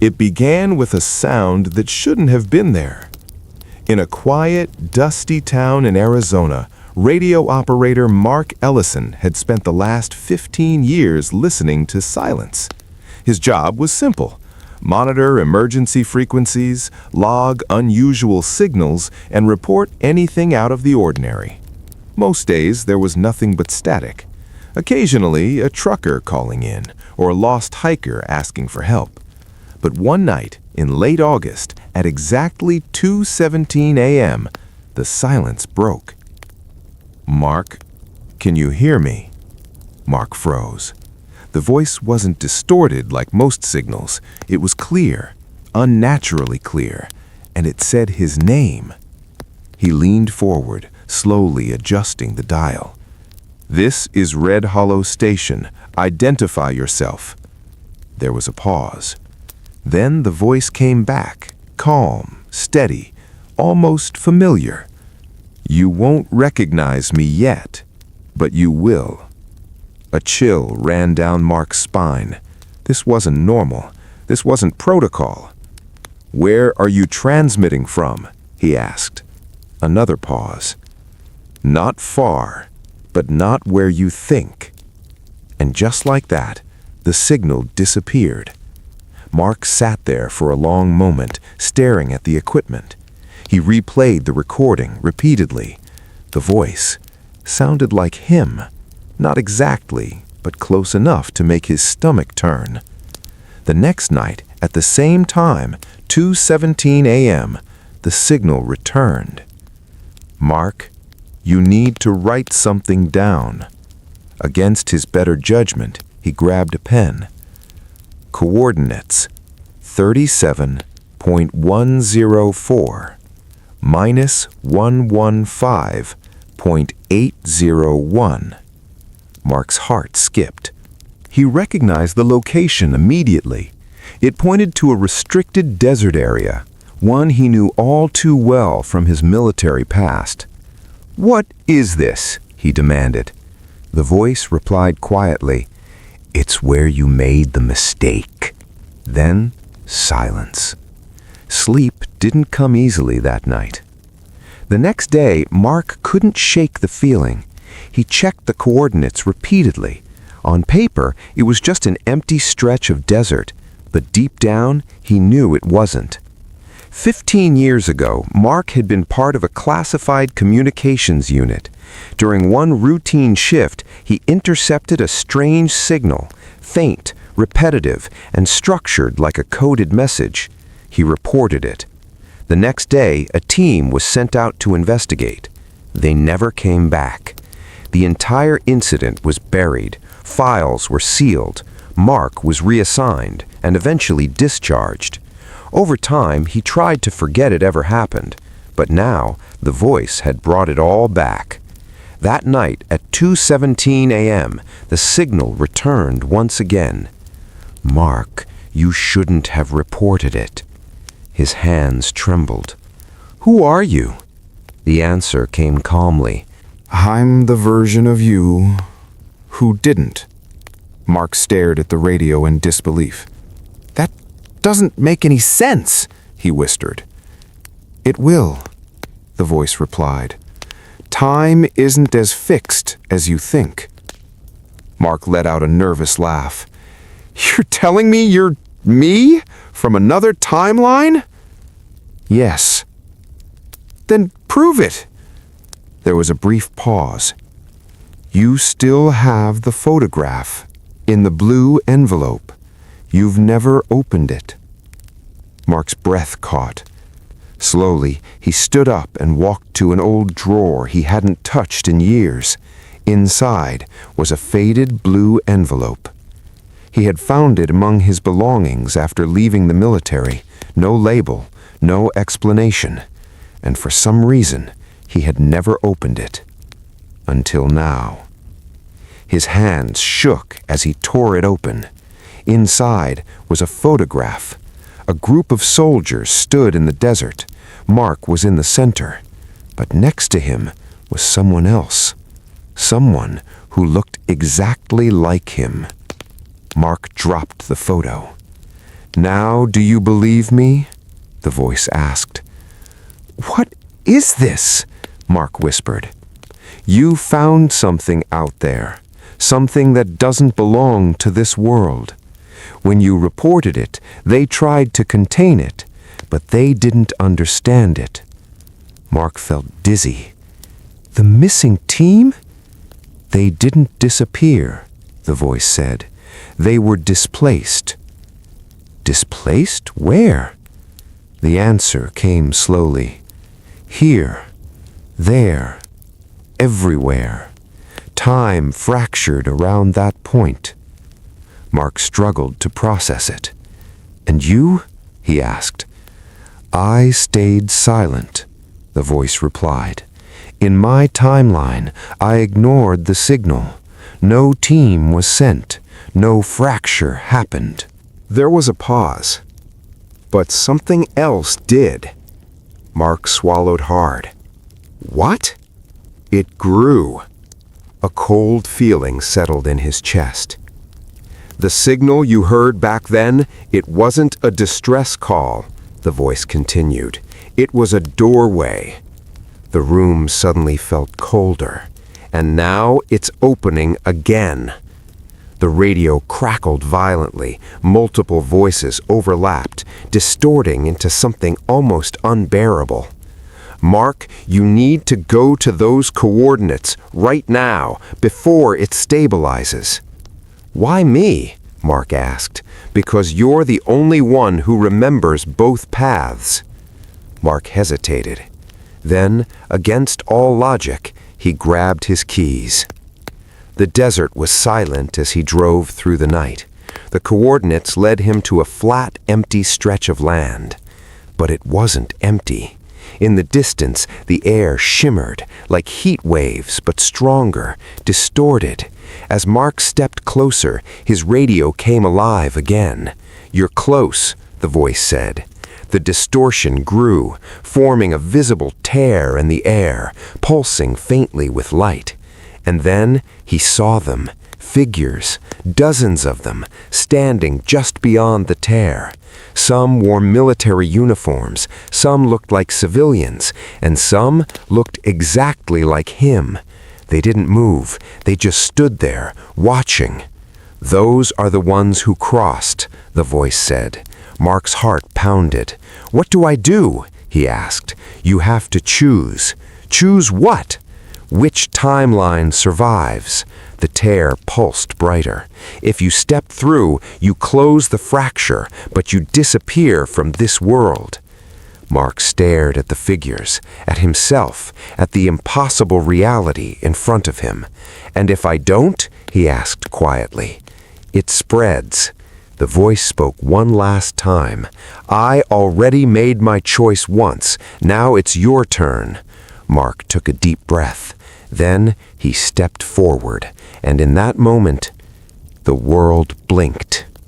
It began with a sound that shouldn't have been there. In a quiet, dusty town in Arizona, radio operator Mark Ellison had spent the last 15 years listening to silence. His job was simple: monitor emergency frequencies, log unusual signals, and report anything out of the ordinary. Most days there was nothing but static. Occasionally a trucker calling in, or a lost hiker asking for help. But one night, in late August, at exactly 2:17 a.m., the silence broke. "Mark, can you hear me?" Mark froze. The voice wasn't distorted like most signals. It was clear, unnaturally clear, and it said his name. He leaned forward, slowly adjusting the dial. "This is Red Hollow Station. Identify yourself." There was a pause. Then the voice came back, calm, steady, almost familiar. "You won't recognize me yet, but you will." A chill ran down Mark's spine. This wasn't normal. This wasn't protocol. "Where are you transmitting from?" he asked. Another pause. "Not far, but not where you think." And just like that, the signal disappeared. Mark sat there for a long moment, staring at the equipment. He replayed the recording repeatedly. The voice sounded like him. Not exactly, but close enough to make his stomach turn. The next night, at the same time, 2:17 a.m., the signal returned. "Mark, you need to write something down." Against his better judgment, he grabbed a pen. "Coordinates: 37.104 minus 115.801. Mark's heart skipped. He recognized the location immediately. It pointed to a restricted desert area, one he knew all too well from his military past. "What is this?" he demanded. The voice replied quietly, "It's where you made the mistake." Then silence. Sleep didn't come easily that night. The next day, Mark couldn't shake the feeling. He checked the coordinates repeatedly. On paper, it was just an empty stretch of desert, but deep down, he knew it wasn't. 15 years ago, Mark had been part of a classified communications unit. During one routine shift, he intercepted a strange signal, faint, repetitive, and structured like a coded message. He reported it. The next day, a team was sent out to investigate. They never came back. The entire incident was buried. Files were sealed. Mark was reassigned and eventually discharged. Over time, he tried to forget it ever happened, but now the voice had brought it all back. That night at 2:17 a.m., the signal returned once again. "Mark, you shouldn't have reported it." His hands trembled. "Who are you?" The answer came calmly. "I'm the version of you who didn't." Mark stared at the radio in disbelief. "That doesn't make any sense," he whispered. "It will," the voice replied. "Time isn't as fixed as you think." Mark let out a nervous laugh. "You're telling me you're me from another timeline?" "Yes." "Then prove it." There was a brief pause. "You still have the photograph in the blue envelope. You've never opened it." Mark's breath caught. Slowly, he stood up and walked to an old drawer he hadn't touched in years. Inside was a faded blue envelope. He had found it among his belongings after leaving the military. No label, no explanation. And for some reason, he had never opened it. Until now. His hands shook as he tore it open. Inside was a photograph. A group of soldiers stood in the desert. Mark was in the center. But next to him was someone else. Someone who looked exactly like him. Mark dropped the photo. "Now do you believe me?" the voice asked. "What is this?" Mark whispered. "You found something out there, something that doesn't belong to this world. When you reported it, they tried to contain it, but they didn't understand it." Mark felt dizzy. "The missing team?" "They didn't disappear," the voice said. "They were displaced." "Displaced? Where?" The answer came slowly. "Here, there, everywhere. Time fractured around that point." Mark struggled to process it. "And you?" he asked. "I stayed silent," the voice replied. "In my timeline, I ignored the signal. No team was sent. No fracture happened." There was a pause. But something else did. Mark swallowed hard. "What?" It grew. A cold feeling settled in his chest. "The signal you heard back then, it wasn't a distress call," the voice continued. "It was a doorway." The room suddenly felt colder, and now it's opening again. The radio crackled violently, multiple voices overlapped, distorting into something almost unbearable. "Mark, you need to go to those coordinates right now, before it stabilizes." "Why me?" Mark asked. "Because you're the only one who remembers both paths." Mark hesitated. Then, against all logic, he grabbed his keys. The desert was silent as he drove through the night. The coordinates led him to a flat, empty stretch of land. But it wasn't empty. In the distance, the air shimmered, like heat waves, but stronger, distorted. As Mark stepped closer, his radio came alive again. "You're close," the voice said. The distortion grew, forming a visible tear in the air, pulsing faintly with light. And then he saw them, figures, dozens of them, standing just beyond the tear. Some wore military uniforms, some looked like civilians, and some looked exactly like him. They didn't move, they just stood there, watching. "Those are the ones who crossed," the voice said. Mark's heart pounded. "What do I do?" he asked. "You have to choose." "Choose what?" "Which timeline survives?" The tear pulsed brighter. "If you step through, you close the fracture, but you disappear from this world." Mark stared at the figures, at himself, at the impossible reality in front of him. "And if I don't?" he asked quietly. "It spreads." The voice spoke one last time. "I already made my choice once. Now it's your turn." Mark took a deep breath. Then he stepped forward, and in that moment, the world blinked.